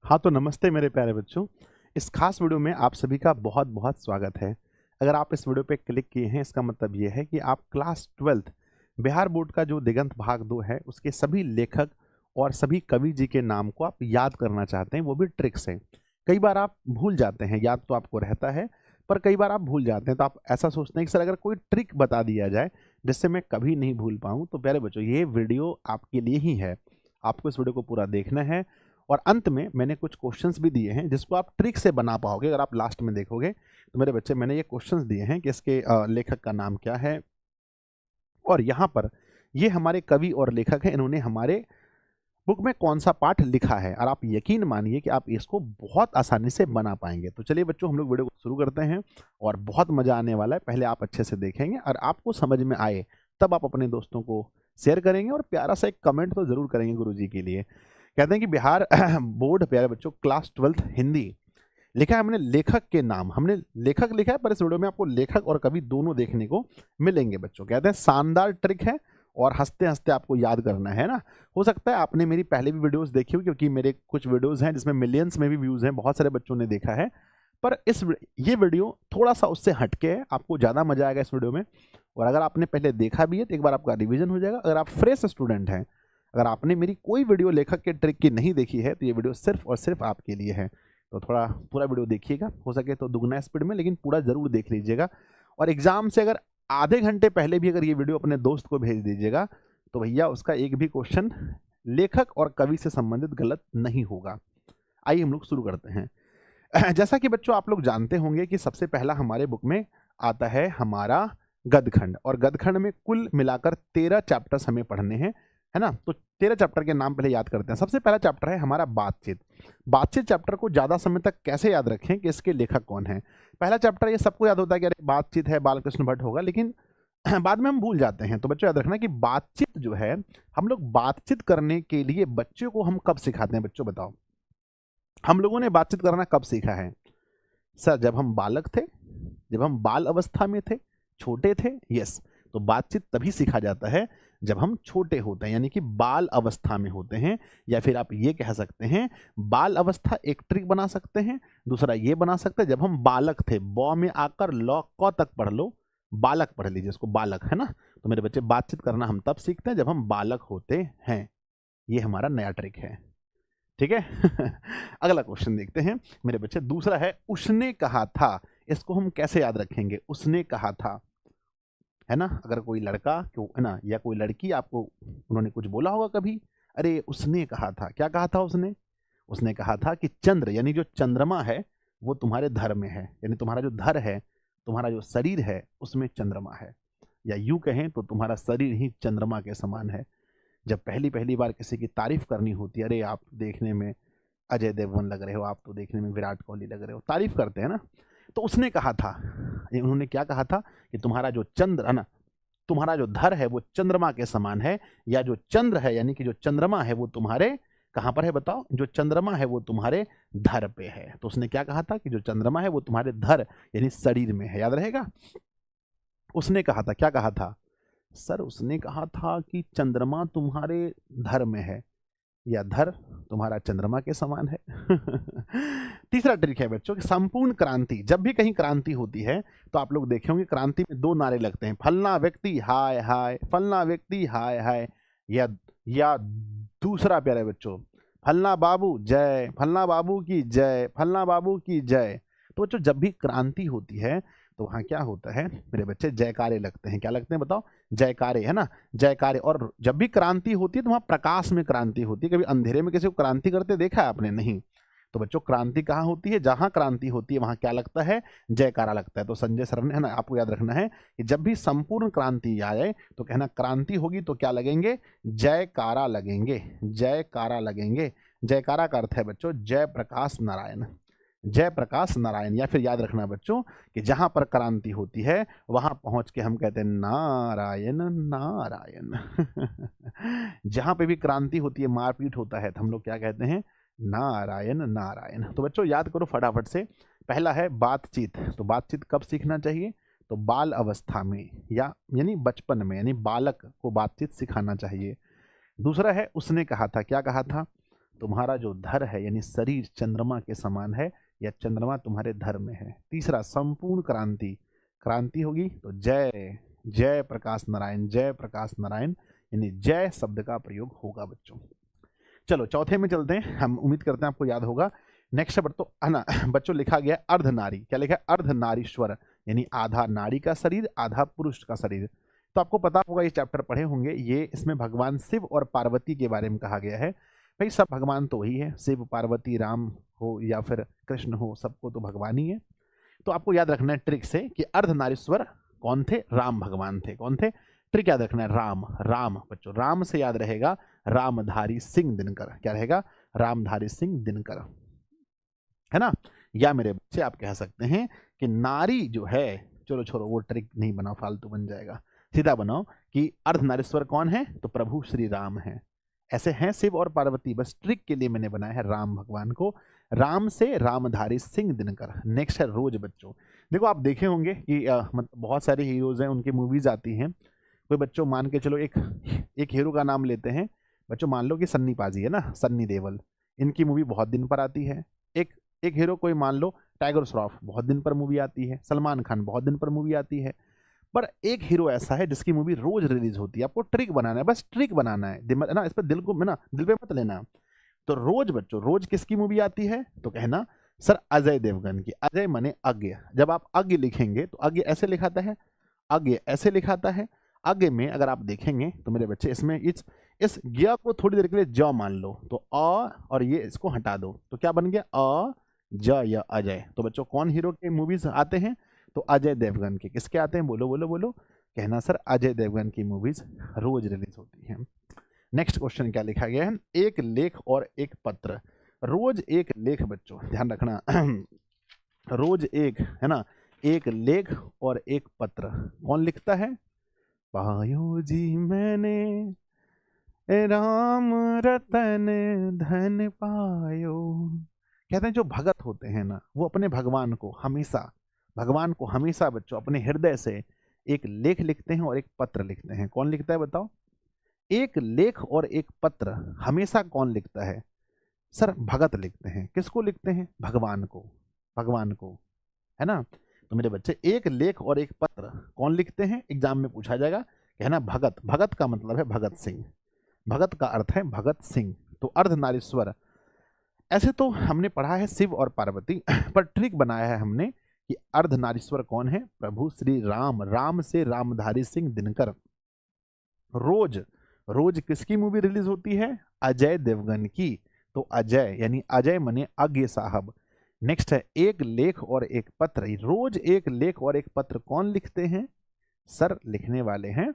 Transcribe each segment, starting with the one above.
हाँ, तो नमस्ते मेरे प्यारे बच्चों। इस खास वीडियो में आप सभी का बहुत-बहुत स्वागत है। अगर आप इस वीडियो पे क्लिक किए हैं, इसका मतलब ये है कि आप क्लास 12th बिहार बोर्ड का जो दिगंत भाग 2 है, उसके सभी लेखक और सभी कवि जी के नाम को आप याद करना चाहते हैं, वो भी ट्रिक से। कई बार आप भूल जाते हैं, याद तो आपको रहता है, पर कई बार आप भूल जाते हैं, तो आप ऐसा सोचते हैं कि सर अगर कोई ट्रिक बता दिया जाए, जिससे मैं कभी नहीं भूल पाऊँ, तो प्यारे बच्चों, ये वीडियो आपके लिए ही है। आपको इस वीडियो को पूरा देखना है और अंत में मैंने कुछ क्वेश्चंस भी दिए हैं जिसको आप ट्रिक से बना पाओगे। अगर आप लास्ट में देखोगे तो मेरे बच्चे मैंने ये क्वेश्चंस दिए हैं कि इसके लेखक का नाम क्या है और यहाँ पर ये हमारे कवि और लेखक हैं, इन्होंने हमारे बुक में कौन सा पाठ लिखा है और आप यकीन मानिए कि आप इसको बहुत आसानी से बना पाएंगे। तो चलिए बच्चों, हम लोग वीडियो को शुरू करते हैं और बहुत मज़ा आने वाला है। पहले आप अच्छे से देखेंगे और आपको समझ में आए तब आप अपने दोस्तों को शेयर करेंगे और प्यारा सा एक कमेंट तो ज़रूर करेंगे गुरुजी के लिए। कहते हैं कि बिहार बोर्ड प्यारे बच्चों क्लास 12th हिंदी लिखा है हमने लेखक के नाम, हमने लेखक लिखा है, पर इस वीडियो में आपको लेखक और कवि दोनों देखने को मिलेंगे बच्चों। कहते हैं शानदार ट्रिक है और हंसते हंसते आपको याद करना है ना। हो सकता है आपने मेरी पहले भी वीडियोस देखी हो, क्योंकि मेरे कुछ वीडियोस हैं जिसमें मिलियंस में भी व्यूज़ हैं, बहुत सारे बच्चों ने देखा है। पर ये वीडियो थोड़ा सा उससे हटके है, आपको ज़्यादा मजा आएगा इस वीडियो में। और अगर आपने पहले देखा भी है तो एक बार आपका रिविजन हो जाएगा। अगर आप फ्रेश स्टूडेंट हैं, अगर आपने मेरी कोई वीडियो लेखक के ट्रिक की नहीं देखी है, तो ये वीडियो सिर्फ और सिर्फ आपके लिए है। तो थोड़ा पूरा वीडियो देखिएगा, हो सके तो दुगना स्पीड में, लेकिन पूरा ज़रूर देख लीजिएगा। और एग्जाम से अगर आधे घंटे पहले भी अगर ये वीडियो अपने दोस्त को भेज दीजिएगा, तो भैया उसका एक भी क्वेश्चन लेखक और कवि से संबंधित गलत नहीं होगा। आइए हम लोग शुरू करते हैं। जैसा कि बच्चों आप लोग जानते होंगे कि सबसे पहला हमारे बुक में आता है हमारा गदखंड, और गदखंड में कुल मिलाकर 13 चैप्टर्स हमें पढ़ने हैं, है ना। तो 13 चैप्टर के नाम पहले याद करते हैं। सबसे पहला चैप्टर है हमारा बातचीत। बातचीत चैप्टर को ज़्यादा समय तक कैसे याद रखें कि इसके लेखक कौन है। पहला चैप्टर ये सबको याद होता है कि अरे बातचीत है, बालकृष्ण भट्ट होगा, लेकिन बाद में हम भूल जाते हैं। तो बच्चों याद रखना कि बातचीत जो है, हम लोग बातचीत करने के लिए बच्चों को हम कब सिखाते हैं, बच्चों बताओ। हम लोगों ने बातचीत करना कब सीखा है? सर जब हम बालक थे, जब हम बाल अवस्था में थे, छोटे थे। यस, तो बातचीत तभी सीखा जाता है जब हम छोटे होते हैं, यानी कि बाल अवस्था में होते हैं। या फिर आप ये कह सकते हैं, बाल अवस्था एक ट्रिक बना सकते हैं। दूसरा ये बना सकते हैं जब हम बालक थे, बॉ में आकर लॉ क तक पढ़ लो, बालक पढ़ लीजिए इसको, बालक, है ना। तो मेरे बच्चे बातचीत करना हम तब सीखते हैं जब हम बालक होते हैं। ये हमारा नया ट्रिक है, ठीक है। अगला क्वेश्चन देखते हैं मेरे बच्चे। दूसरा है उसने कहा था। इसको हम कैसे याद रखेंगे? उसने कहा था, है ना। अगर कोई लड़का क्यों, है ना, या कोई लड़की, आपको उन्होंने कुछ बोला होगा कभी, अरे उसने कहा था। क्या कहा था उसने? उसने कहा था कि चंद्र, यानी जो चंद्रमा है, वो तुम्हारे धर में है, यानी तुम्हारा जो धर है, तुम्हारा जो शरीर है, उसमें चंद्रमा है। या यूं कहें तो तुम्हारा शरीर ही चंद्रमा के समान है। जब पहली पहली बार किसी की तारीफ करनी होती है, अरे आप तो देखने में अजय देवगन लग रहे हो, आप तो देखने में विराट कोहली लग रहे हो, तारीफ करते हैं ना। तो उसने कहा था, उन्होंने क्या कहा था कि तुम्हारा जो चंद्र है ना, तुम्हारा जो धर है वो चंद्रमा के समान है। या जो चंद्र है, यानी कि जो चंद्रमा है, वो तुम्हारे कहाँ पर है बताओ? जो चंद्रमा है वो तुम्हारे धर पे है। तो उसने क्या कहा था कि जो चंद्रमा है वो तुम्हारे धर, यानी शरीर में है। याद रहेगा, उसने कहा था। क्या कहा था? सर उसने कहा था कि चंद्रमा तुम्हारे धर में है, या धर तुम्हारा चंद्रमा के समान है। तीसरा ट्रिक है बच्चों कि संपूर्ण क्रांति। जब भी कहीं क्रांति होती है तो आप लोग देखे होंगे क्रांति में दो नारे लगते हैं, फलना व्यक्ति हाय हाय, फलना व्यक्ति हाय हाय। या दूसरा प्यारे बच्चों, फलना बाबू जय, फलना बाबू की जय, फलना बाबू की जय। तो बच्चों जब भी क्रांति होती है तो वहाँ क्या होता है मेरे बच्चे? जयकारे लगते हैं। क्या लगते हैं बताओ? जयकारे, है ना, जयकारे। और जब भी क्रांति होती है तो वहाँ प्रकाश में क्रांति होती है। कभी अंधेरे में किसी को क्रांति करते देखा है आपने? नहीं। तो बच्चों क्रांति कहाँ होती है? जहाँ क्रांति होती है वहाँ क्या लगता है? जयकारा लगता है। तो संजय सर ने, है ना, आपको याद रखना है कि जब भी संपूर्ण क्रांति आ जाए तो कहना क्रांति होगी तो क्या लगेंगे? जयकारा लगेंगे, जयकारा लगेंगे। जयकारा का अर्थ है बच्चों जय प्रकाश नारायण, जय प्रकाश नारायण। या फिर याद रखना बच्चों कि जहां पर क्रांति होती है वहां पहुंच के हम कहते हैं नारायण नारायण। जहां पे भी क्रांति होती है, मारपीट होता है, तो हम लोग क्या कहते हैं? नारायण नारायण। तो बच्चों याद करो फटाफट से। पहला है बातचीत। तो बातचीत कब सीखना चाहिए? तो बाल अवस्था में, या यानी बचपन में, यानी बालक को बातचीत सिखाना चाहिए। दूसरा है उसने कहा था। क्या कहा था? तुम्हारा जो धर है यानी शरीर चंद्रमा के समान है या चंद्रमा तुम्हारे धर में है। तीसरा, संपूर्ण क्रांति, क्रांति होगी तो जय, जय प्रकाश नारायण, जय प्रकाश नारायण यानी जय शब्द का प्रयोग होगा बच्चों। चलो चौथे में चलते हैं, हम उम्मीद करते हैं आपको याद होगा। नेक्स्ट तो है ना बच्चों, लिखा गया अर्धनारी, क्या लिखा है? अर्धनारीश्वर यानी आधा नारी का शरीर आधा पुरुष का शरीर। तो आपको पता होगा, ये चैप्टर पढ़े होंगे, ये इसमें भगवान शिव और पार्वती के बारे में कहा गया है। भाई सब भगवान तो वही है, शिव पार्वती राम हो या फिर कृष्ण हो, सबको तो भगवान ही है। तो आपको याद रखना है ट्रिक से कि अर्धनारीश्वर कौन थे? राम भगवान थे। कौन थे? ट्रिक याद रखना है, राम। राम बच्चों, राम से याद रहेगा रामधारी सिंह दिनकर। क्या रहेगा? रामधारी सिंह दिनकर, है ना। या मेरे बच्चे आप कह सकते हैं कि नारी जो है, चलो छोड़ो वो ट्रिक नहीं बनाओ, फालतू बन जाएगा, सीधा बनाओ कि अर्धनारीश्वर कौन है? तो प्रभु श्री राम है। ऐसे हैं शिव और पार्वती, बस ट्रिक के लिए मैंने बनाया है राम भगवान को। राम से रामधारी सिंह दिनकर। नेक्स्ट है रोज बच्चों। देखो आप देखे होंगे कि मतलब बहुत सारे हीरोज हैं, उनकी मूवीज आती हैं। कोई बच्चों मान के चलो एक हीरो का नाम लेते हैं बच्चों, मान लो कि सन्नी पाजी है ना, सन्नी देओल, इनकी मूवी बहुत दिन पर आती है। एक हीरो कोई मान लो टाइगर श्रॉफ, बहुत दिन पर मूवी आती है। सलमान खान, बहुत दिन पर मूवी आती है। पर एक हीरो ऐसा है जिसकी मूवी रोज रिलीज होती है। आपको ट्रिक बनाना है, बस ट्रिक बनाना है, दिमाग ना, इस पर दिल को ना, दिल पे मत लेना। तो रोज बच्चों, रोज किसकी मूवी आती है? तो कहना सर अजय देवगन की। अजय माने अज्ञ। जब आप अज्ञ लिखेंगे तो अज्ञ ऐसे लिखाता है, अज्ञ ऐसे लिखाता है। अज्ञ में अगर आप देखेंगे तो मेरे बच्चे इसमें इस गिया को थोड़ी देर के लिए ज मान लो, तो अ और ये इसको हटा दो तो क्या बन गया? अ ज या अजय। तो बच्चों कौन हीरो के मूवीज आते हैं? तो अजय देवगन के। किसके आते हैं? बोलो बोलो बोलो। कहना सर अजय देवगन की मूवीज रोज रिलीज होती हैं। नेक्स्ट क्वेश्चन क्या लिखा गया है? एक लेख और एक पत्र। रोज एक लेख बच्चों, ध्यान रखना रोज एक, है ना, एक लेख और एक पत्र। कौन लिखता है? पायो जी मैंने राम रतन धन पायो। कहते हैं जो भगत होते हैं ना, वो अपने भगवान को हमेशा बच्चों अपने हृदय से एक लेख लिखते हैं और एक पत्र लिखते हैं। कौन लिखता है बताओ? एक लेख और एक पत्र हमेशा कौन लिखता है? सर भगत लिखते हैं। किसको लिखते हैं? भगवान को, है ना। तो मेरे बच्चे एक लेख और एक पत्र कौन लिखते हैं? एग्जाम में पूछा जाएगा। कहना भगत। भगत का मतलब है भगत सिंह, भगत का अर्थ है भगत सिंह। तो अर्धनारीश्वर, ऐसे तो हमने पढ़ा है शिव और पार्वती, पर ट्रिक बनाया है हमने कि अर्धनारीश्वर कौन है? प्रभु श्री राम। राम से रामधारी सिंह दिनकर। रोज किसकी मूवी रिलीज होती है? अजय देवगन की। तो अजय यानी अजय मने अज्ञ साहब। नेक्स्ट है एक लेख और एक पत्र। रोज एक लेख और एक पत्र कौन लिखते हैं? सर लिखने वाले हैं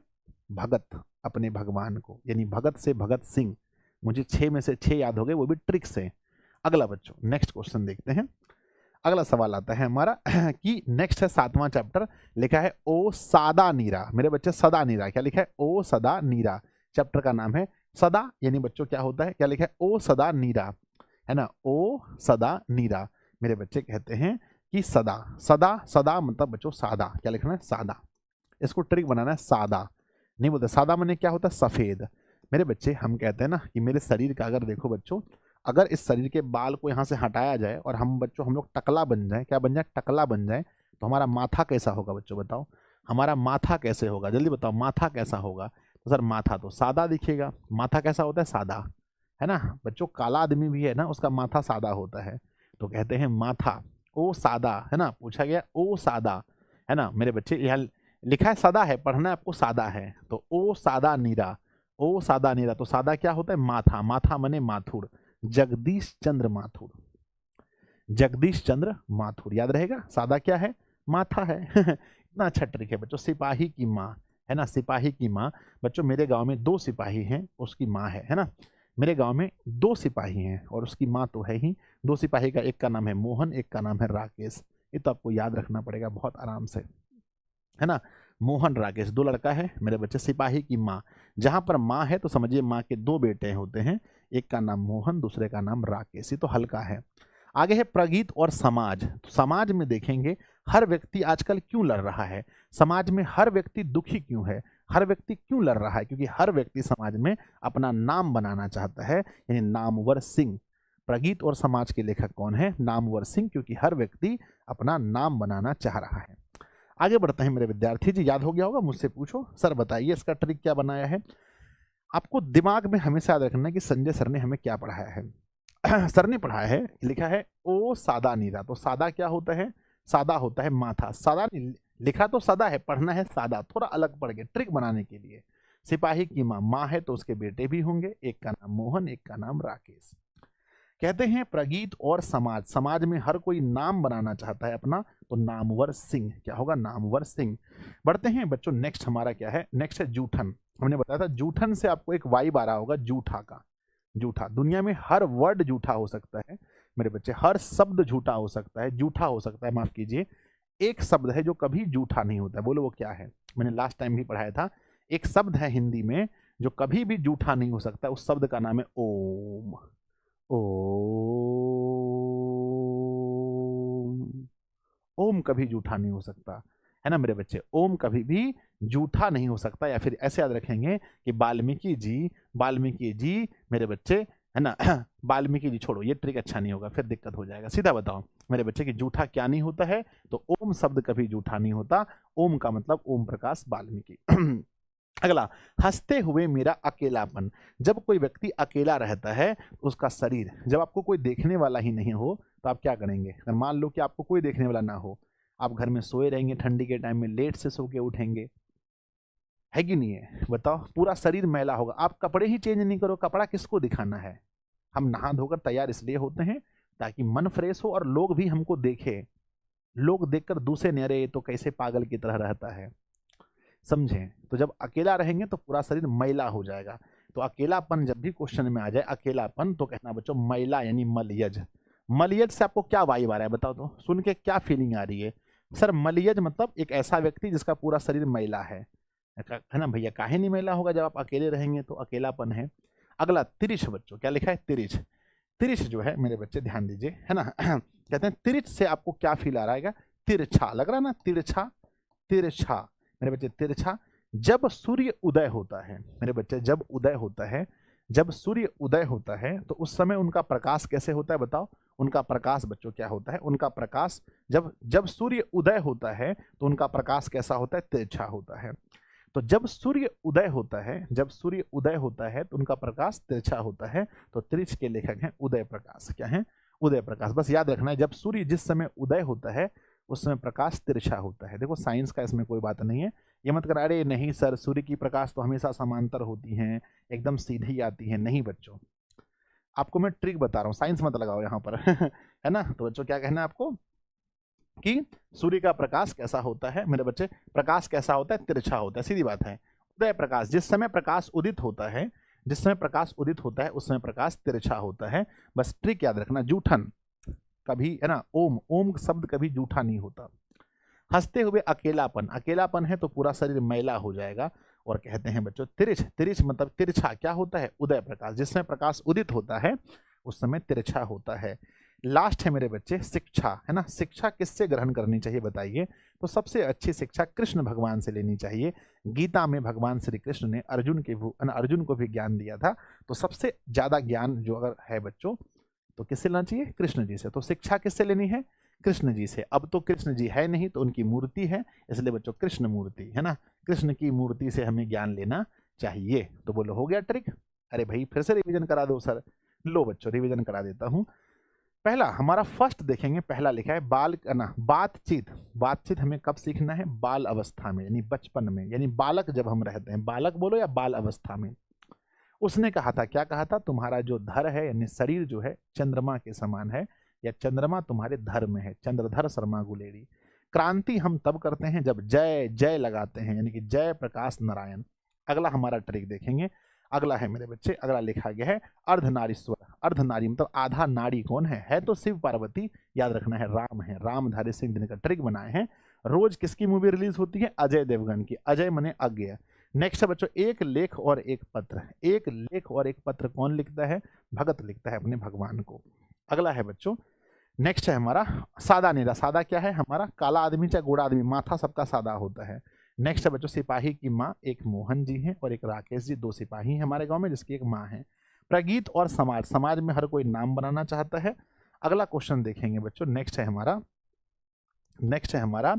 भगत, अपने भगवान को, यानी भगत से भगत सिंह। मुझे 6 में से 6 याद हो गए, वो भी ट्रिक से। अगला बच्चों नेक्स्ट क्वेश्चन देखते हैं। अगला सवाल आता है हमारा कि नेक्स्ट है 7वां चैप्टर, लिखा है ओ सादा नीरा। मेरे बच्चे सदा नीरा, क्या लिखा है? ओ सदा नीरा। चैप्टर का नाम है सदा, यानी बच्चों क्या होता है? क्या लिखा है? ओ सदा नीरा, है ना। ओ सदा नीरा। मेरे बच्चे कहते हैं कि सदा, सदा मतलब बच्चों सादा। क्या लिखना है? सादा। इसको ट्रिक बनाना है, सादा नहीं बोलते। सादा माने क्या होता है? सफेद। मेरे बच्चे हम कहते हैं ना कि मेरे शरीर का अगर देखो बच्चों, अगर इस शरीर के बाल को यहाँ से हटाया जाए और हम लोग टकला बन जाए, क्या बन जाए? टकला बन जाए, तो हमारा माथा कैसा होगा बच्चों? बताओ हमारा माथा कैसे होगा? जल्दी बताओ माथा कैसा होगा? तो सर माथा तो सादा दिखेगा। माथा कैसा होता है? सादा, है ना बच्चों। काला आदमी भी है ना, उसका माथा सादा होता है। तो कहते हैं माथा ओ सादा, है ना। पूछा गया ओ सादा, है ना। मेरे बच्चे यहाँ लिखा है सदा है, पढ़ना आपको सादा है। तो ओ सादा नीरा, ओ सादा नीरा। तो सादा क्या होता है? माथा। माथा मने माथुर। जगदीश चंद्र माथुर, जगदीश चंद्र माथुर। याद रहेगा सादा क्या है? माथा है इतना अच्छा ट्रिक है बच्चों। सिपाही की माँ, है ना, सिपाही की माँ। बच्चों मेरे गांव में 2 सिपाही हैं, उसकी माँ है ना। मेरे गांव में 2 सिपाही हैं और उसकी माँ तो है ही। 2 सिपाही का एक का नाम है मोहन, एक का नाम है राकेश। ये तो आपको याद रखना पड़ेगा बहुत आराम से, है ना। मोहन राकेश 2 लड़का है मेरे बच्चे। सिपाही की माँ, जहां पर माँ है तो समझिए माँ के 2 बेटे होते हैं, एक का नाम मोहन, दूसरे का नाम राकेश। ये तो हल्का है। आगे है प्रगीत और समाज। तो समाज में देखेंगे हर व्यक्ति आजकल क्यों लड़ रहा है? समाज में हर व्यक्ति दुखी क्यों है? हर व्यक्ति क्यों लड़ रहा है? क्योंकि हर व्यक्ति समाज में अपना नाम बनाना चाहता है, यानी नामवर सिंह। प्रगीत और समाज के लेखक कौन है? नामवर सिंह, क्योंकि हर व्यक्ति अपना नाम बनाना चाह रहा है। आगे बढ़ते हैं मेरे विद्यार्थी जी, याद हो गया होगा, मुझसे पूछो सर बताइए इसका ट्रिक क्या बनाया है। आपको दिमाग में हमेशा याद रखना है कि संजय सर ने हमें क्या पढ़ाया है। सर ने पढ़ाया है, लिखा है ओ सादा नीरा। तो सादा क्या होता है? सादा होता है माथा। सादा लिखा तो सादा है, पढ़ना है सादा, थोड़ा अलग पढ़ के ट्रिक बनाने के लिए। सिपाही की माँ है तो उसके बेटे भी होंगे, एक का नाम मोहन, एक का नाम राकेश। कहते हैं प्रगीत और समाज, समाज में हर कोई नाम बनाना चाहता है अपना, तो नामवर सिंह। क्या होगा? नामवर सिंह। बढ़ते हैं बच्चों, नेक्स्ट हमारा क्या है? नेक्स्ट है जूठन। हमने बताया था जूठन से आपको एक वाइब आ रहा होगा, जूठा का। जूठा, दुनिया में हर वर्ड जूठा हो सकता है मेरे बच्चे, हर शब्द झूठा हो सकता है, जूठा हो सकता है, माफ कीजिए। एक शब्द है जो कभी जूठा नहीं होता है, बोलो वो क्या है? मैंने लास्ट टाइम भी पढ़ाया था, एक शब्द है हिंदी में जो कभी भी जूठा नहीं हो सकता, उस शब्द का नाम है ओम। ओम, ओम कभी जूठा नहीं हो सकता, है ना मेरे बच्चे? ओम कभी भी जूठा नहीं हो सकता। या फिर ऐसे याद रखेंगे कि वाल्मीकि जी, वाल्मीकि जी मेरे बच्चे, है ना। वाल्मीकि जी छोड़ो, ये ट्रिक अच्छा नहीं होगा, फिर दिक्कत हो जाएगा। सीधा बताओ मेरे बच्चे कि जूठा क्या नहीं होता है? तो ओम शब्द कभी जूठा नहीं होता। ओम का मतलब ओम प्रकाश वाल्मीकि। अगला, हंसते हुए मेरा अकेलापन। जब कोई व्यक्ति अकेला रहता है, उसका शरीर, जब आपको कोई देखने वाला ही नहीं हो तो आप क्या करेंगे? अगर मान लो कि आपको कोई देखने वाला ना हो, आप घर में सोए रहेंगे, ठंडी के टाइम में लेट से सो के उठेंगे, है कि नहीं है? बताओ, पूरा शरीर मैला होगा, आप कपड़े ही चेंज नहीं करो, कपड़ा किसको दिखाना है? हम नहा धोकर तैयार इसलिए होते हैं ताकि मन फ्रेश हो और लोग भी हमको देखे, लोग देखकर दूसरे नहीं, अरे ये तो कैसे पागल की तरह रहता है, समझे? तो जब अकेला रहेंगे तो पूरा शरीर मैला हो जाएगा। तो अकेलापन जब भी क्वेश्चन में आ जाए, अकेलापन, तो कहना बच्चों मैला यानी मलयज। मलयज से आपको क्या वाइब आ रहा है बताओ तो, सुन के क्या फीलिंग आ रही है? सर मलयज मतलब एक ऐसा व्यक्ति जिसका पूरा शरीर मैला है ना भैया? काहे नहीं मैला होगा? जब आप अकेले रहेंगे तो अकेलापन है। अगला तिरिछ बच्चों, क्या लिखा है? तिरिछ। तिरिछ जो है मेरे बच्चे ध्यान दीजिए, है ना। कहते हैं तिरिछ से आपको क्या फील आ रहा है? तिरछा लग रहा है ना, तिरछा, तिरछा मेरे बच्चे, तिरछा। जब सूर्य उदय होता है मेरे बच्चे, जब उदय होता है, जब सूर्य उदय होता है तो उस समय उनका प्रकाश कैसे होता है बताओ? उनका प्रकाश बच्चों क्या होता है? उनका प्रकाश, जब जब सूर्य उदय होता है तो उनका प्रकाश कैसा होता है? तिरछा होता है। तो जब सूर्य उदय होता है, जब सूर्य उदय होता है तो उनका प्रकाश तिरछा होता है। तो तिरछ के लेखक हैं उदय प्रकाश। क्या है? उदय प्रकाश। बस याद रखना है, जब सूर्य जिस समय उदय होता है उस समय प्रकाश तिरछा होता है। देखो साइंस का इसमें कोई बात नहीं है, ये मत कर अरे नहीं सर सूर्य की प्रकाश तो हमेशा समांतर होती हैं, एकदम सीधी आती है। नहीं बच्चों, आपको मैं ट्रिक बता रहा हूँ, साइंस मत लगाओ यहाँ पर। है ना। तो बच्चों क्या कहना है आपको कि सूर्य का प्रकाश कैसा होता है मेरे बच्चे? प्रकाश कैसा होता है? तिरछा होता है, सीधी बात है। उदय प्रकाश, जिस समय प्रकाश उदित होता है, जिस समय प्रकाश उदित होता है उस समय प्रकाश तिरछा होता है। बस ट्रिक याद रखना, जूठन कभी, है ना, ओम, ओम शब्द कभी जूठा नहीं होता। हंसते हुए अकेलापन, अकेलापन है तो पूरा शरीर मैला हो जाएगा। और कहते हैं बच्चों तिरछ, तिरछ मतलब तिरछा क्या होता है? उदय प्रकाश, जिस समय प्रकाश उदित होता है उस समय तिरछा होता है। लास्ट है मेरे बच्चे शिक्षा, है ना। शिक्षा किससे ग्रहण करनी चाहिए बताइए? तो सबसे अच्छी शिक्षा कृष्ण भगवान से लेनी चाहिए। गीता में भगवान श्री कृष्ण ने अर्जुन को भी ज्ञान दिया था। तो सबसे ज्यादा ज्ञान जो अगर है बच्चों तो किससे लेना चाहिए? कृष्ण जी से। तो शिक्षा किससे लेनी है? कृष्ण जी से। अब तो कृष्ण जी है नहीं तो उनकी मूर्ति है, इसलिए बच्चों कृष्ण मूर्ति, है ना, कृष्ण की मूर्ति से हमें ज्ञान लेना चाहिए। तो बोलो हो गया ट्रिक? अरे भाई फिर से रिवीजन करा दो सर। लो बच्चों रिवीजन करा देता हूं। पहला हमारा फर्स्ट देखेंगे, पहला लिखा है बाल ना बातचीत। बातचीत हमें कब सीखना है? बाल अवस्था में, यानी बचपन में, यानी बालक जब हम रहते हैं, बालक बोलो या बाल अवस्था में। उसने कहा था, क्या कहा था? तुम्हारा जो धर है यानी शरीर जो है चंद्रमा के समान है, या चंद्रमा तुम्हारे धर में है। चंद्रधर शर्मा गुलेरी। क्रांति हम तब करते हैं जब जय जय लगाते हैं, यानी कि जय प्रकाश नारायण। अगला हमारा ट्रिक देखेंगे। अगला है मेरे बच्चे, अगला लिखा गया है अर्धनारीश्वर। अर्धनारी मतलब आधा नारी कौन है? तो शिव पार्वती, याद रखना है राम है। रामधारी सिंह दिनकर ट्रिक बनाए हैं। रोज किसकी मूवी रिलीज होती है? अजय देवगन की। अजय मने अज्ञेय। नेक्स्ट है बच्चों एक लेख और एक पत्र। एक लेख और एक पत्र कौन लिखता है? भगत लिखता है अपने भगवान को। अगला है बच्चों, नेक्स्ट है हमारा सादा नीरा। सादा क्या है हमारा? काला आदमी चाहे गोरा आदमी, माथा सबका सादा होता है। नेक्स्ट है बच्चों सिपाही की माँ एक मोहन जी हैं और एक राकेश जी, 2 सिपाही हैं हमारे गांव में जिसकी एक माँ है। प्रगीत और समाज, समाज में हर कोई नाम बनाना चाहता है। अगला क्वेश्चन देखेंगे बच्चों, नेक्स्ट है हमारा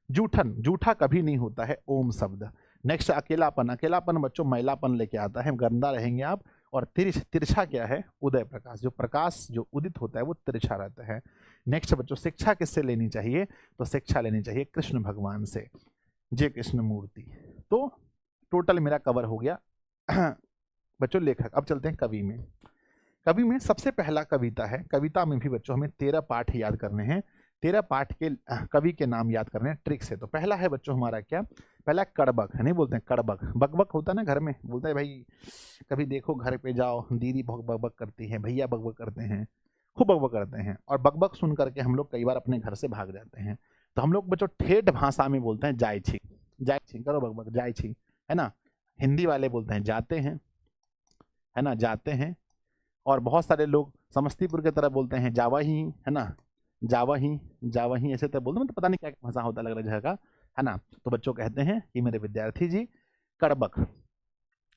जूठन, जूठा कभी नहीं होता है ओम शब्द। नेक्स्ट अकेलापन, अकेलापन बच्चों मैलापन लेके आता है, गंदा रहेंगे आप। और तिरछा क्या है, उदय प्रकाश, जो प्रकाश जो उदित होता है वो तिरछा रहता है। नेक्स्ट बच्चों शिक्षा किससे लेनी चाहिए, तो शिक्षा लेनी चाहिए कृष्ण भगवान से, जय कृष्ण मूर्ति। तो टोटल मेरा कवर हो गया बच्चों लेखक। अब चलते हैं कवि में। कवि में सबसे पहला कविता है, कविता में भी बच्चों हमें 13 पाठ याद करने हैं। 13 पाठ के कवि के नाम याद करने हैं ट्रिक से। तो पहला है बच्चों हमारा क्या, पहला कड़बक, नहीं बोलते हैं कड़बक, बकबक होता है ना घर में, बोलता है भाई कभी देखो घर पे जाओ दीदी बहुत बकबक करती है, भैया बकबक करते हैं, खूब बकबक करते हैं। और बकबक सुन करके हम लोग कई बार अपने घर से भाग जाते हैं। तो हम लोग बच्चों ठेठ भाषा में बोलते हैं जाय छी, जाय छी करो बकबक, जाय छी, है ना। हिंदी वाले बोलते हैं जाते हैं, है ना, जाते हैं। और बहुत सारे लोग समस्तीपुर की तरफ बोलते हैं जावा ही, है ना, जावा ही, जावा ही ऐसे तो बोलते हैं, मतलब पता नहीं क्या भाषा होता है अलग अलग जगह का, है ना। तो बच्चों कहते हैं कि मेरे विद्यार्थी जी कड़बक,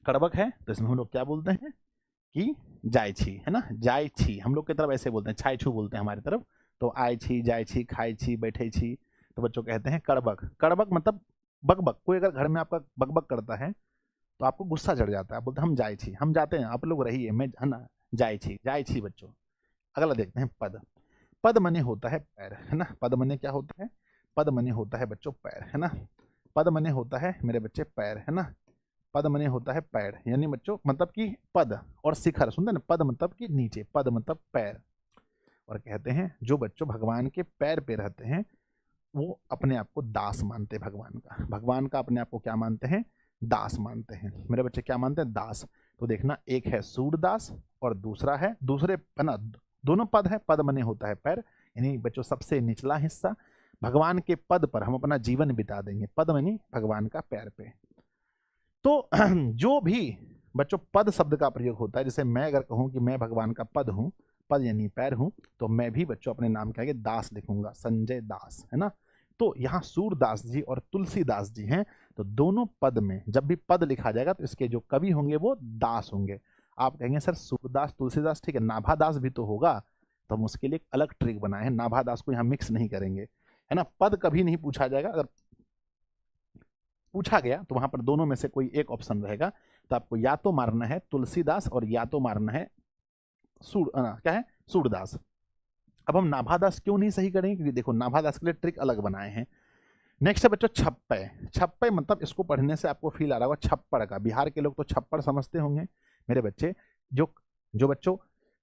कड़बक है तो इसमें हम लोग क्या बोलते हैं कि जाय छी, है ना, जाय छी। हम लोग की तरफ ऐसे बोलते हैं, छाई छू बोलते हैं हमारी तरफ। तो आय छी, जाय छी, खाई छी, बैठे छी। तो बच्चों कहते हैं कड़बक, कड़बक मतलब बकबक। कोई अगर घर में आपका बकबक करता है तो आपको गुस्सा चढ़ जाता है, आप बोलते हैं हम जाय छी, हम जाते हैं, आप लोग रहिए, मैं, है ना, जाय छी, जाय छी बच्चों। अगला देखते हैं पद। पद मने होता है पैर, है ना, पद मने क्या होता है, पद मने होता है बच्चों पैर, है ना। पद मने होता है मेरे बच्चे पैर, है ना, पद मने होता है पैर, यानी बच्चों मतलब कि पद और शिखर, सुनते ना, पद मतलब कि नीचे, पद मतलब पैर। और कहते हैं जो बच्चों भगवान के पैर पे रहते हैं वो अपने आप को दास मानते हैं भगवान का, भगवान का अपने आप को क्या मानते हैं, दास मानते हैं। मेरे बच्चे क्या मानते हैं, दास। तो देखना एक है सूरदास और दूसरा है, दूसरे, है ना, दोनों पद है, पद मने होता है पैर, यानी बच्चों सबसे निचला हिस्सा। भगवान के पद पर हम अपना जीवन बिता देंगे, पद मनी भगवान का पैर पे। तो जो भी बच्चों पद शब्द का प्रयोग होता है, जैसे मैं अगर कहूं कि मैं भगवान का पद हूं, पद यानी पैर हूं, तो मैं भी बच्चों अपने नाम के आगे दास लिखूंगा, संजय दास, है ना। तो यहाँ सूरदास जी और तुलसीदास जी हैं, तो दोनों पद में जब भी पद लिखा जाएगा तो इसके जो कवि होंगे वो दास होंगे। आप कहेंगे सर सूरदास तुलसीदास ठीक है, नाभादास भी तो होगा, तो हम उसके लिए एक अलग ट्रिक बनाए हैं, नाभादास को यहाँ मिक्स नहीं करेंगे, है ना। पद कभी नहीं पूछा जाएगा, अगर पूछा गया तो वहां पर दोनों में से कोई एक ऑप्शन रहेगा। तो आपको या तो मारना है तुलसीदास और या तो मारना है क्या है, सूरदास। अब हम नाभादास क्यों नहीं सही करेंगे, क्योंकि देखो नाभादास के लिए ट्रिक अलग बनाए हैं। नेक्स्ट है बच्चों छप्पे। छप्पे मतलब इसको पढ़ने से आपको फील आ रहा होगा छप्पड़ का, बिहार के लोग तो छप्पड़ समझते होंगे मेरे बच्चे। जो जो बच्चों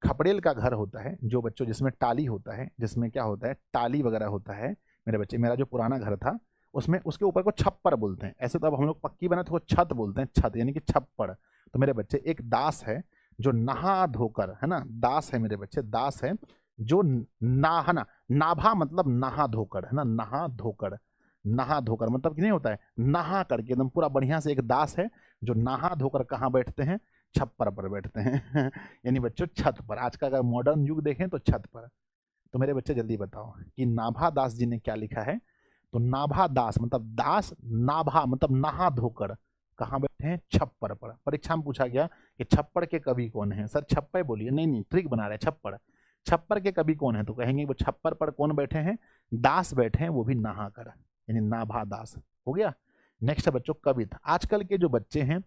खपड़ेल का घर होता है, जो बच्चों जिसमें टाली होता है, जिसमें क्या होता है टाली वगैरह होता है मेरे बच्चे, मेरा जो पुराना घर था उसमें उसके ऊपर को छप्पर बोलते हैं। ऐसे तो अब हम लोग पक्की बना तो छत बोलते हैं, छत यानी कि छप्पड़। तो मेरे बच्चे एक दास है जो नहा धोकर, है ना, दास है मेरे बच्चे, दास है जो ना नाभा मतलब नहा धोकर, है ना, नहा धोकर, नहा धोकर मतलब कि नहीं होता है नहा करके एकदम पूरा बढ़िया से, एक दास है जो नहा धोकर कहाँ बैठते हैं, छप्पर पर बैठते हैं यानी बच्चों छत पर। आज का अगर मॉडर्न युग देखें तो छत पर। तो मेरे बच्चे जल्दी बताओ कि नाभा दास जी ने क्या लिखा है। तो नाभा दास मतलब दास, नाभा मतलब नहा धोकर कहाँ बैठे हैं, छप्पर पर। परीक्षा में पूछा गया कि छप्पर के कवि कौन है, सर छप्पर बोलिए, नहीं नहीं ट्रिक बना रहे हैं, छप्पर, छप्पर के कवि कौन है, तो कहेंगे वो छप्पर पर कौन बैठे हैं, दास बैठे हैं, वो भी नहा कर, यानी नाभा दास हो गया। नेक्स्ट है बच्चों कवित। आजकल के जो बच्चे हैं,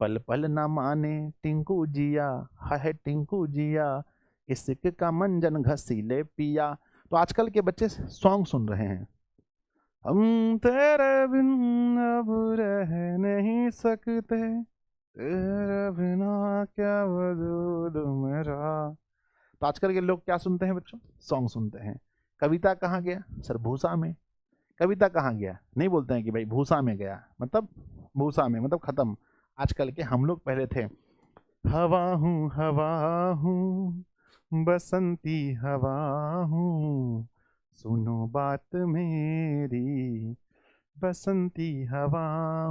पल पल ना माने टिंकू जिया, है टिंकू जिया, इश्क का मंजन घसीले पिया। तो आजकल के बच्चे सॉन्ग सुन रहे हैं, हम तेरे बिन अब रह नहीं सकते, तेरे बिना क्या वजूद मेरा। तो आजकल के लोग क्या सुनते हैं बच्चों, सॉन्ग सुनते हैं। कविता कहाँ गया, सर भूसा में। कविता कहाँ गया, नहीं बोलते हैं कि भाई भूसा में गया, मतलब भूसा में मतलब खत्म। आजकल के हम लोग पहले थे, हवा हूँ बसंती हवा हूँ, सुनो बात मेरी बसंती हवा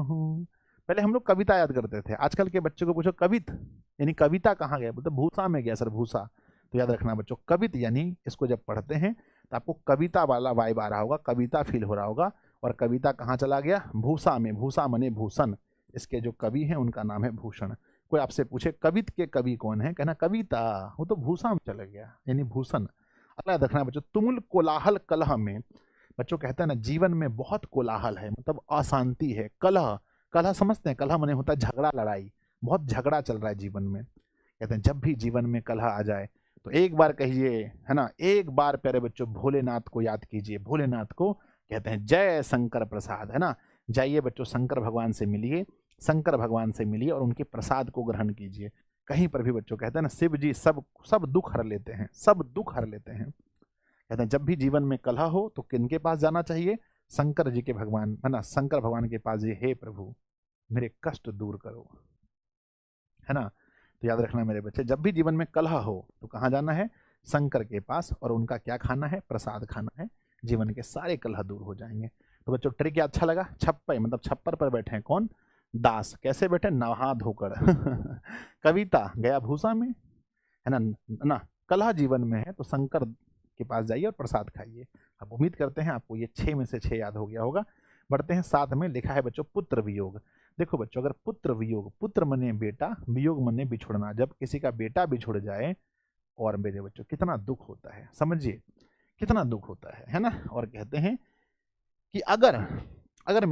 हूँ। पहले हम लोग कविता याद करते थे, आजकल के बच्चों को पूछो कवित यानी कविता कहाँ गया, मतलब भूसा में गया सर, भूसा। तो याद रखना बच्चों कवित यानी इसको जब पढ़ते हैं तो आपको कविता वाला वाइब आ रहा होगा, कविता फील हो रहा होगा, और कविता कहाँ चला गया, भूसा में। भूसा मने भूषण, इसके जो कवि हैं उनका नाम है भूषण। कोई आपसे पूछे कवित के कवि कौन है, कहना कविता, वो तो भूसा में चला गया यानी भूषण। अगला देखना बच्चों, तुमुल कोलाहल कलह में। बच्चों कहते हैं ना जीवन में बहुत कोलाहल है, मतलब अशांति है। कलह, कलह समझते हैं, कलह मने होता है झगड़ा लड़ाई, बहुत झगड़ा चल रहा है जीवन में। कहते हैं जब भी जीवन में कलह आ जाए तो एक बार कहिए, है ना, एक बार प्यारे बच्चों भोलेनाथ को याद कीजिए। भोलेनाथ को कहते हैं जय शंकर प्रसाद, है ना। जाइए बच्चों शंकर भगवान से मिलिए, शंकर भगवान से मिलिए और उनके प्रसाद को ग्रहण कीजिए। कहीं पर भी बच्चों कहते हैं ना शिव जी सब सब दुख हर लेते हैं, सब दुख हर लेते हैं। कहते हैं जब भी जीवन में कलह हो तो किनके पास जाना चाहिए, शंकर जी के भगवान, है ना, शंकर भगवान के पास ये, हे प्रभु मेरे कष्ट दूर करो, है ना। तो याद रखना मेरे बच्चे, जब भी जीवन में कलह हो तो कहाँ जाना है, शंकर के पास, और उनका क्या खाना है, प्रसाद खाना है। जीवन के सारे कलह दूर हो जाएंगे। तो बच्चों ट्रिक क्या अच्छा लगा, छप्पे मतलब छप्पर पर बैठे हैं कौन, दास। कैसे बैठे, नहा धोकर कविता गया भूसा में, है ना ना। कलह जीवन में है तो शंकर के पास जाइए और प्रसाद खाइए। अब उम्मीद करते हैं आपको ये 6 में से 6 याद हो गया होगा। बढ़ते हैं 7 में, लिखा है बच्चों पुत्र वियोग। देखो बच्चों अगर पुत्र वियोग, पुत्र मने बेटा, वियोग मने बिछुड़ना, जब किसी का बेटा बिछुड़ जाए और मेरे बच्चों कितना दुख होता है, समझिए कितना दुख होता है ना। और कहते हैं कि अगर अगर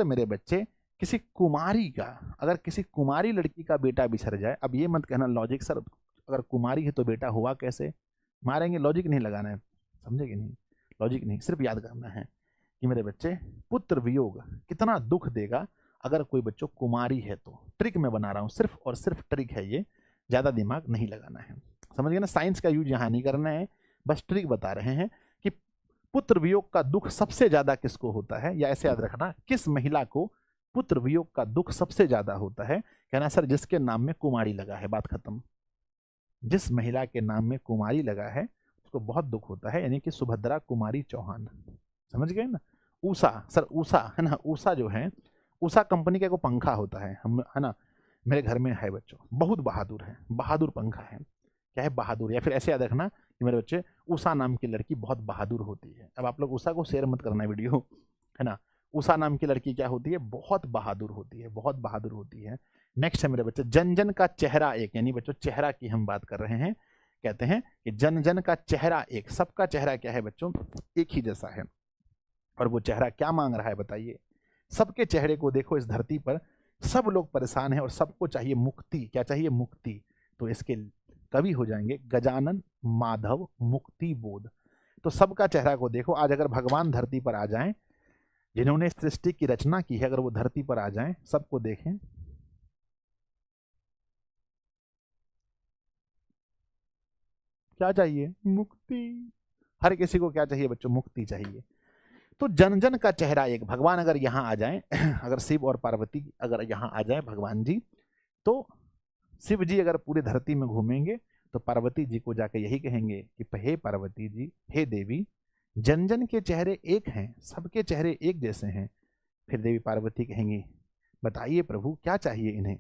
मेरे बच्चे किसी कुमारी का, अगर किसी कुमारी लड़की का बेटा बिछड़ जाए, अब ये मत कहना लॉजिक सर अगर कुमारी है तो बेटा हुआ कैसे, मारेंगे, लॉजिक नहीं लगाना है, समझे कि नहीं, लॉजिक नहीं, सिर्फ याद करना है कि मेरे बच्चे पुत्र वियोग कितना दुख देगा अगर कोई बच्चों कुमारी है तो। ट्रिक में बना रहा हूँ, सिर्फ और सिर्फ ट्रिक है ये, ज़्यादा दिमाग नहीं लगाना है, समझ गए ना। साइंस का यूज यहाँ नहीं करना है, बस ट्रिक बता रहे हैं कि पुत्र वियोग का दुख सबसे ज़्यादा किसको होता है, या ऐसे याद रखना किस महिला को पुत्र वियोग का दुख सबसे ज़्यादा होता है। कहना सर जिसके नाम में कुमारी लगा है, बात खत्म। जिस महिला के नाम में कुमारी लगा है उसको बहुत दुख होता है, यानी कि सुभद्रा कुमारी चौहान, समझ गए ना। उषा, सर उषा है ना, उषा जो है, उषा कंपनी का एक पंखा होता है, हम है ना, मेरे घर में है बच्चों, बहुत बहादुर है, बहादुर पंखा है। क्या है, बहादुर। या फिर ऐसे याद रखना कि मेरे बच्चे उषा नाम की लड़की बहुत बहादुर होती है। अब आप लोग उषा को शेयर मत करना वीडियो, है ना। उषा नाम की लड़की क्या होती है, बहुत बहादुर होती है, बहुत बहादुर होती है। नेक्स्ट है मेरे बच्चे जन जन का चेहरा एक, यानी बच्चों चेहरा की हम बात कर रहे हैं। कहते हैं कि जन जन का चेहरा एक, सबका चेहरा क्या है बच्चों, एक ही जैसा है। और वो चेहरा क्या मांग रहा है बताइए, सबके चेहरे को देखो इस धरती पर, सब लोग परेशान हैं और सबको चाहिए मुक्ति। क्या चाहिए, मुक्ति। तो इसके कवि हो जाएंगे गजानन माधव मुक्ति बोध। तो सबका चेहरा को देखो, आज अगर भगवान धरती पर आ जाएं, जिन्होंने सृष्टि की रचना की है, अगर वो धरती पर आ जाएं, सबको देखें, क्या चाहिए, मुक्ति। हर किसी को क्या चाहिए बच्चों, मुक्ति चाहिए। तो जन जन का चेहरा एक, भगवान अगर यहाँ आ जाएं अगर शिव और पार्वती अगर यहाँ आ जाए भगवान जी, तो शिव जी अगर पूरी धरती में घूमेंगे तो पार्वती जी को जाके यही कहेंगे कि हे पार्वती जी, हे देवी, जन जन के चेहरे एक हैं, सबके चेहरे एक जैसे हैं। फिर देवी पार्वती कहेंगी बताइए प्रभु क्या चाहिए इन्हें,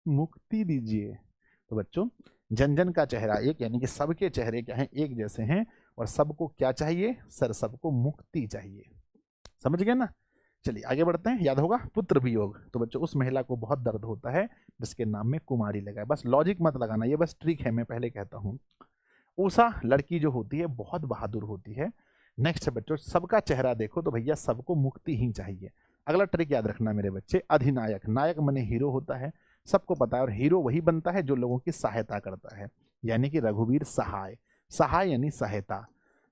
मुक्ति दीजिए। तो बच्चों जन जन का चेहरा एक, यानी कि सबके चेहरे क्या हैं, एक जैसे हैं, और सबको क्या चाहिए सर, सबको मुक्ति चाहिए, समझ गए ना। चलिए आगे बढ़ते हैं। याद होगा पुत्र वियोग, तो बच्चों उस महिला को बहुत दर्द होता है जिसके नाम में कुमारी लगा है। बस लॉजिक मत लगाना, ये बस ट्रिक है, मैं पहले कहता हूँ। उषा लड़की जो होती है बहुत बहादुर होती है। नेक्स्ट है बच्चों सबका चेहरा देखो तो भैया सबको मुक्ति ही चाहिए। अगला ट्रिक याद रखना मेरे बच्चे, अधिनायक, नायक मने हीरो होता है, सबको पता है, और हीरो वही बनता है जो लोगों की सहायता करता है, यानी कि रघुवीर सहाय। सहाय यानी सहायता,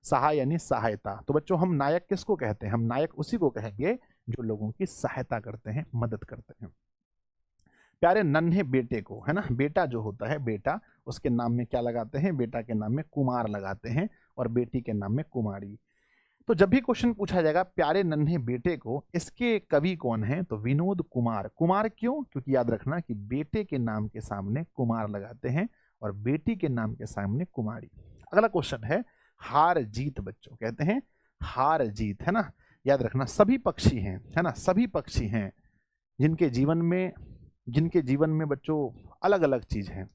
सहाय यानी सहायता। तो बच्चों हम नायक किसको कहते हैं, हम नायक उसी को कहेंगे जो लोगों की सहायता करते हैं, मदद करते हैं। प्यारे नन्हे बेटे को, है ना, बेटा जो होता है, बेटा उसके नाम में क्या लगाते हैं, बेटा के नाम में कुमार लगाते हैं, और बेटी के नाम में कुमारी। तो जब भी क्वेश्चन पूछा जाएगा प्यारे नन्हे बेटे को, इसके कवि कौन है, तो विनोद कुमार। कुमार क्यों, क्योंकि याद रखना कि बेटे के नाम के सामने कुमार लगाते हैं और बेटी के नाम के सामने कुमारी। अगला क्वेश्चन है हार जीत। बच्चों कहते हैं हार जीत, है ना। याद रखना सभी पक्षी हैं, है ना, सभी पक्षी हैं जिनके जीवन में बच्चों अलग अलग चीज है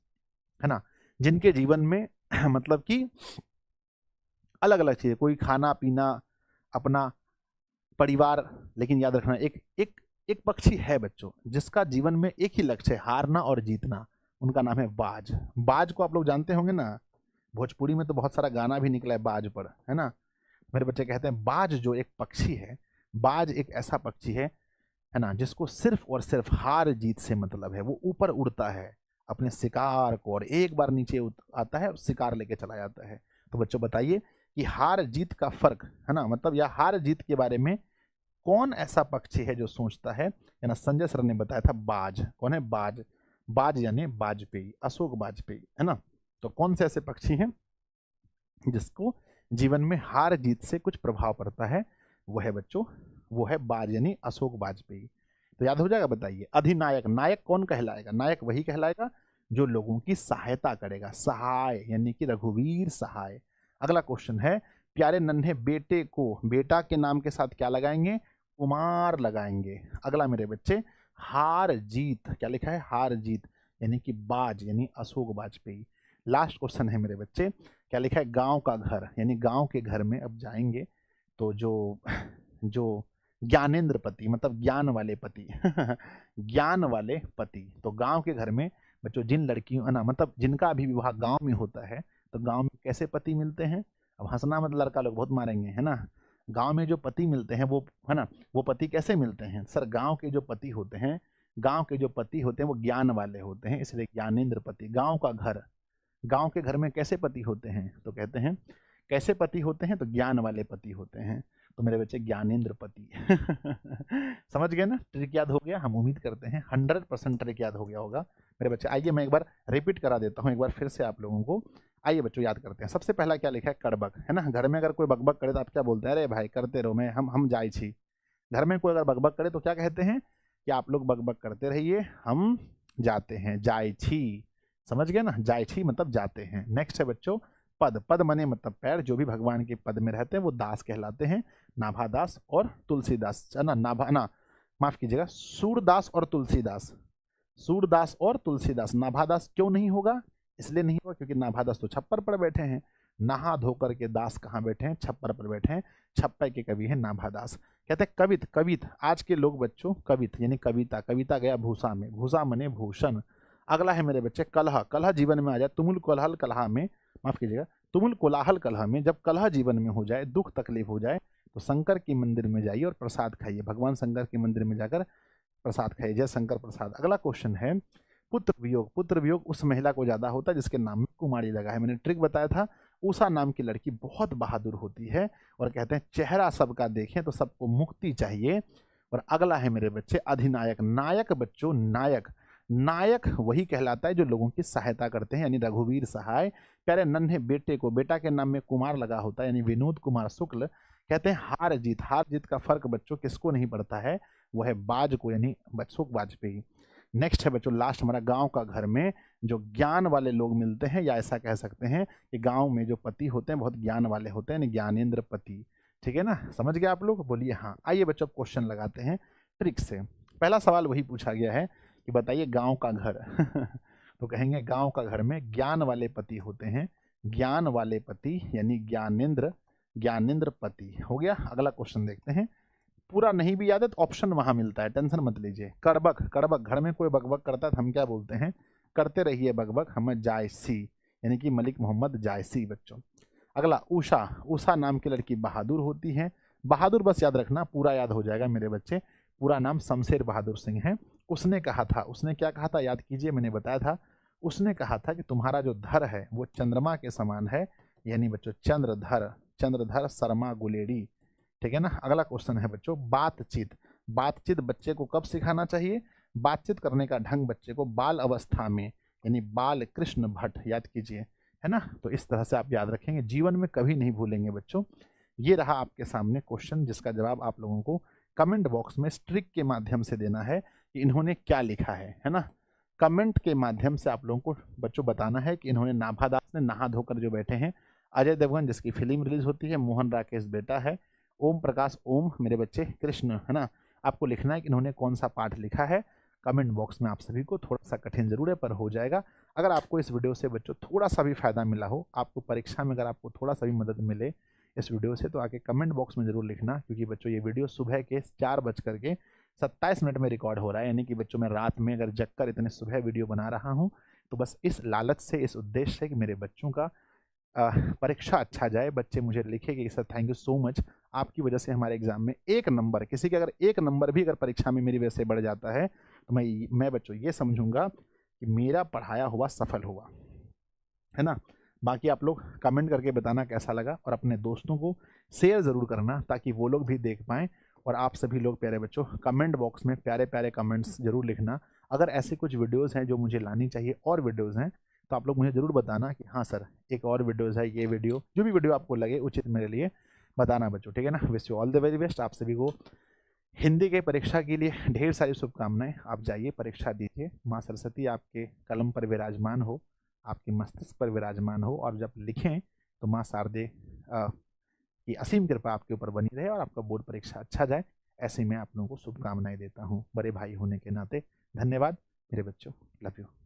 ना, जिनके जीवन में मतलब कि अलग अलग चीजें, कोई खाना पीना अपना परिवार, लेकिन याद रखना एक एक एक पक्षी है बच्चों जिसका जीवन में एक ही लक्ष्य है, हारना और जीतना। उनका नाम है बाज। बाज को आप लोग जानते होंगे ना, भोजपुरी में तो बहुत सारा गाना भी निकला है बाज पर, है ना। मेरे बच्चे कहते हैं बाज जो एक पक्षी है, बाज एक ऐसा पक्षी है ना, जिसको सिर्फ और सिर्फ हार जीत से मतलब है। वो ऊपर उड़ता है अपने शिकार को, और एक बार नीचे आता है और शिकार लेके चला जाता है। तो बच्चों बताइए कि हार जीत का फर्क, है ना, मतलब या हार जीत के बारे में कौन ऐसा पक्षी है जो सोचता है ना। संजय सर ने बताया था बाज। कौन है बाज? बाज यानी वाजपेयी, अशोक वाजपेयी, है ना। तो कौन से ऐसे पक्षी हैं जिसको जीवन में हार जीत से कुछ प्रभाव पड़ता है? वो है बच्चों, वो है बाज यानी अशोक वाजपेयी। तो याद हो जाएगा। बताइए अधिनायक, नायक कौन कहलाएगा? नायक वही कहलाएगा जो लोगों की सहायता करेगा, सहाय यानी कि रघुवीर सहाय। अगला क्वेश्चन है, प्यारे नन्हे बेटे को बेटा के नाम के साथ क्या लगाएंगे? कुमार लगाएंगे। अगला मेरे बच्चे, हार जीत, क्या लिखा है? हार जीत यानी कि बाज यानी अशोक वाजपेयी। लास्ट क्वेश्चन है मेरे बच्चे, क्या लिखा है? गांव का घर, यानी गांव के घर में अब जाएंगे तो जो जो ज्ञानेंद्र पति, मतलब ज्ञान वाले पति ज्ञान वाले पति। तो गांव के घर में बच्चों जिन लड़कियों ना, मतलब जिनका अभी विवाह गांव में होता है, तो गांव में कैसे पति मिलते हैं? अब हंसना मत, लड़का लोग बहुत मारेंगे, है ना। गांव में जो पति मिलते हैं वो, है ना, वो पति कैसे मिलते हैं? सर गांव के जो पति होते हैं, गांव के जो पति होते हैं वो ज्ञान वाले होते हैं, इसलिए ज्ञानेंद्र पति। गांव का घर, गांव के घर में कैसे पति होते हैं? तो कहते हैं कैसे पति होते हैं? तो ज्ञान वाले पति होते हैं। तो मेरे बच्चे ज्ञानेंद्र पति समझ गए ना? ट्रिक याद हो गया? हम उम्मीद करते हैं 100% ट्रिक याद हो गया होगा मेरे बच्चे। आइए मैं एक बार रिपीट करा देता हूँ एक बार फिर से आप लोगों को। आइए बच्चों याद करते हैं। सबसे पहला क्या लिखा है? कड़बक, है ना। घर में अगर कोई बकबक करे तो आप क्या बोलते हैं? अरे भाई करते रहो, मैं हम जाए छी। घर में कोई अगर बकबक करे तो क्या कहते हैं? कि आप लोग बकबक करते रहिए, हम जाते हैं, जाए छी। समझ गए ना? जाए छी मतलब जाते हैं। नेक्स्ट है बच्चों पद। पद मने मतलब पैर। जो भी भगवान के पद में रहते हैं वो दास कहलाते हैं। नाभादास और तुलसीदास, ना नाभा ना, माफ कीजिएगा, सूरदास और तुलसीदास। सूरदास और तुलसीदास। नाभादास क्यों नहीं होगा? इसलिए नहीं होगा क्योंकि नाभादास तो छप्पर पर बैठे हैं। नहा धोकर के दास कहाँ बैठे हैं? छप्पर पर बैठे हैं। छप्पर के कवि हैं नाभादास। कहते हैं कवित, कवित आज के लोग बच्चों कवित यानी कविता। कविता गया भूसा में, भूसा मने भूषण। अगला है मेरे बच्चे कलह। कलह जीवन में आ जाए, तुमुल कोलाहल कलह में, माफ कीजिएगा, तुमुल कोलाहल कलह में, जब कलह जीवन में हो जाए, दुख तकलीफ हो जाए, तो शंकर के मंदिर में जाइए और प्रसाद खाइए। भगवान शंकर के मंदिर में जाकर प्रसाद खाइए। जय शंकर प्रसाद। अगला क्वेश्चन है पुत्र वियोग। पुत्र वियोग उस महिला को ज्यादा होता है जिसके नाम में कुमारी लगा है। मैंने ट्रिक बताया था। उषा नाम की लड़की बहुत बहादुर होती है और कहते हैं चेहरा सबका देखें तो सबको मुक्ति चाहिए। और अगला है मेरे बच्चे अधिनायक। नायक बच्चों, नायक, नायक वही कहलाता है जो लोगों की सहायता करते हैं, यानी रघुवीर सहाय। प्यारे नन्हे बेटे को बेटा के नाम में कुमार लगा होता है, यानी विनोद कुमार शुक्ल। कहते हैं हार जीत। हार जीत का फर्क बच्चों किसको नहीं पड़ता है? वो है बाज को, यानी अशोक वाजपेयी। नेक्स्ट है बच्चों लास्ट हमारा गांव का घर में जो ज्ञान वाले लोग मिलते हैं, या ऐसा कह सकते हैं कि गांव में जो पति होते हैं बहुत ज्ञान वाले होते हैं, ज्ञानेंद्र पति। ठीक है ना? समझ गए आप लोग? बोलिए हाँ। आइए बच्चों क्वेश्चन लगाते हैं ट्रिक से। पहला सवाल वही पूछा गया है कि बताइए गांव का घर तो कहेंगे गांव का घर में ज्ञान वाले पति होते हैं। ज्ञान वाले पति यानी ज्ञानेंद्र, ज्ञानेंद्र पति हो गया। अगला क्वेश्चन देखते हैं। पूरा नहीं भी याद है तो ऑप्शन वहां मिलता है, टेंशन मत लीजिए। कड़बक, कड़बक घर में कोई बकबक करता है तो हम क्या बोलते हैं? करते रहिए बकबक, हमें जायसी, यानी कि मलिक मोहम्मद जायसी बच्चों। अगला उषा। उषा नाम की लड़की बहादुर होती है। बहादुर बस याद रखना, पूरा याद हो जाएगा मेरे बच्चे। पूरा नाम शमशेर बहादुर सिंह है। उसने कहा था, उसने क्या कहा था याद कीजिए, मैंने बताया था। उसने कहा था कि तुम्हारा जो धर है वो चंद्रमा के समान है, यानी बच्चों चंद्रधर, चंद्रधर शर्मा गुलेरी। ठीक है ना? अगला क्वेश्चन है बच्चों बातचीत। बातचीत बच्चे को कब सिखाना चाहिए? बातचीत करने का ढंग बच्चे को बाल अवस्था में, यानी बाल कृष्ण भट्ट, याद कीजिए, है ना। तो इस तरह से आप याद रखेंगे, जीवन में कभी नहीं भूलेंगे बच्चों। ये रहा आपके सामने क्वेश्चन जिसका जवाब आप लोगों को कमेंट बॉक्स में स्ट्रिक के माध्यम से देना है कि इन्होंने क्या लिखा है ना। कमेंट के माध्यम से आप लोगों को बच्चों बताना है कि इन्होंने नाभादास ने नहा धोकर जो बैठे हैं, अजय देवगन जिसकी फिल्म रिलीज होती है, मोहन राकेश बेटा है, ओम प्रकाश ओम मेरे बच्चे कृष्ण, है ना। आपको लिखना है कि इन्होंने कौन सा पाठ लिखा है। कमेंट बॉक्स में आप सभी को थोड़ा सा कठिन जरूर है पर हो जाएगा। अगर आपको इस वीडियो से बच्चों थोड़ा सा भी फ़ायदा मिला हो, आपको परीक्षा में अगर आपको थोड़ा सा भी मदद मिले इस वीडियो से, तो आके कमेंट बॉक्स में ज़रूर लिखना, क्योंकि बच्चों ये वीडियो सुबह के 4:27 में रिकॉर्ड हो रहा है, यानी कि बच्चों मैं रात में अगर जगकर इतने सुबह वीडियो बना रहा हूँ, तो बस इस लालच से, इस उद्देश्य से कि मेरे बच्चों का परीक्षा अच्छा जाए, बच्चे मुझे लिखे कि sir thank you so much, आपकी वजह से हमारे एग्ज़ाम में 1 नंबर, किसी का अगर 1 नंबर भी अगर परीक्षा में मेरी वजह से बढ़ जाता है, तो मैं बच्चों ये समझूंगा कि मेरा पढ़ाया हुआ सफल हुआ, है ना। बाकी आप लोग कमेंट करके बताना कैसा लगा, और अपने दोस्तों को शेयर ज़रूर करना ताकि वो लोग भी देख पाएँ। और आप सभी लोग प्यारे बच्चों कमेंट बॉक्स में प्यारे प्यारे कमेंट्स ज़रूर लिखना। अगर ऐसे कुछ वीडियोज़ हैं जो मुझे लानी चाहिए, और वीडियोज़ हैं, तो आप लोग मुझे ज़रूर बताना कि हाँ सर एक और वीडियोज़ है, ये वीडियो, जो भी वीडियो आपको लगे उचित मेरे लिए बताना बच्चों, ठीक है ना। Wish you all the very best. आप सभी को हिंदी के परीक्षा के लिए ढेर सारी शुभकामनाएं। आप जाइए परीक्षा दीजिए, माँ सरस्वती आपके कलम पर विराजमान हो, आपके मस्तिष्क पर विराजमान हो, और जब लिखें तो माँ शारदे की असीम कृपा आपके ऊपर बनी रहे और आपका बोर्ड परीक्षा अच्छा जाए। ऐसे में आप लोगों को शुभकामनाएं देता हूँ बड़े भाई होने के नाते। धन्यवाद मेरे बच्चों, लव यू।